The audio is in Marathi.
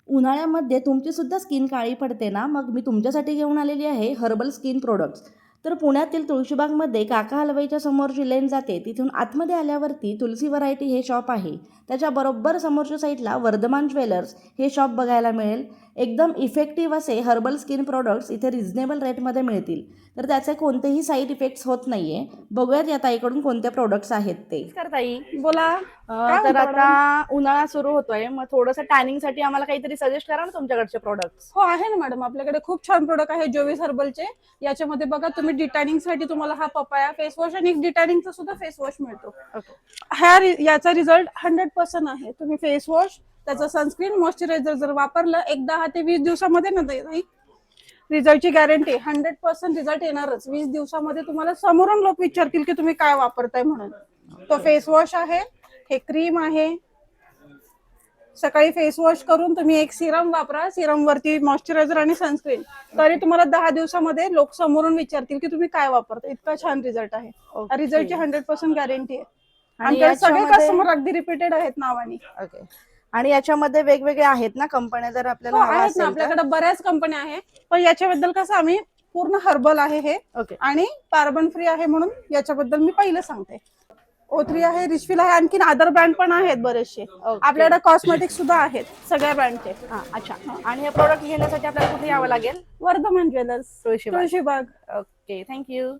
उन्हाळ्यामध्ये तुमची सुद्धा स्किन काळी पडते ना, मग मी तुमच्यासाठी घेऊन आलेली आहे हर्बल स्किन प्रोडक्ट्स. तर पुण्यातील तुळशीबागमध्ये काका हलवाईच्या समोर जी लेन जाते तिथून आतमध्ये आल्यावरती तुलसी व्हरायटी हे शॉप आहे. त्याच्या बरोबर समोरच्या साईडला वर्धमान ज्वेलर्स हे शॉप बघायला मिळेल. एकदम इफेक्टिव्ह असे हर्बल स्किन प्रोडक्ट्स इथे रिझनेबल रेटमध्ये मिळतील. तर त्याचे कोणतेही साईड इफेक्ट्स होत नाहीये. बघूयात या ताईकडून कोणते प्रोडक्ट्स आहेत ते. नमस्कार ताई. बोला. तर आता उन्हाळा सुरू होतोय, मग थोडंसं टॅनिंग साठी आम्हाला काहीतरी सजेस्ट करा ना तुमच्याकडचे प्रोडक्ट्स. हो आहे ना मॅडम, आपल्याकडे खूप छान प्रोडक्ट आहे जोविस हर्बलचे. याच्यामध्ये बघा तुम्ही डिटॅनिंग साठी तुम्हाला हा पपाया फेस वॉश आणि एक डिटॅनिंगचा सुद्धा फेस वॉश मिळतो. याचा रिझल्ट 100% आहे. तुम्ही फेस वॉश, त्याचा सनस्क्रीन, मॉइश्चरायझर जर वापरलं एक 10 ते 20 दिवसामध्ये ना नाही रिझल्टची गॅरंटी 100% रिझल्ट येणारच. 20 दिवसामध्ये तुम्हाला समोरून लोक विचारतील की तुम्ही काय वापरताय म्हणून. तो फेस वॉश आहे, हे क्रीम आहे. सकाळी फेस वॉश करून तुम्ही एक सिरम वापरा, सिरम वरती मॉइश्चरायझर आणि सनस्क्रीन, तरी तुम्हाला 10 दिवसामध्ये लोक समोरून विचारतील की तुम्ही काय वापरता. इतका छान रिझल्ट आहे. रिझल्टची 100% गॅरंटी आहे. आणि सगळे कस्टमर अगदी रिपीटेड आहेत नावानी. ओके. आणि याच्यामध्ये वेगवेगळे आहेत ना कंपन्या, जर आपल्याला हवा आहेत असेल ना, तर? आपल्याकडे बऱ्याच कंपन्या आहेत, पण याच्याबद्दल कसं आम्ही पूर्ण हर्बल आहे हे ओके. आणि कार्बन फ्री आहे म्हणून याच्याबद्दल मी पहिलं सांगते. O3 आहे, रिचफिल आहे, आणखीन अदर ब्रँड पण आहेत बरेचसे. आपल्याकडे कॉस्मेटिक सुद्धा आहेत सगळ्या ब्रँडचे. अच्छा. आणि हे प्रोडक्ट घेण्यासाठी आपल्याला कुठे यावं लागेल? Vardhaman jewellers, Tulshibaug. Tulshibaug. Okay, thank you.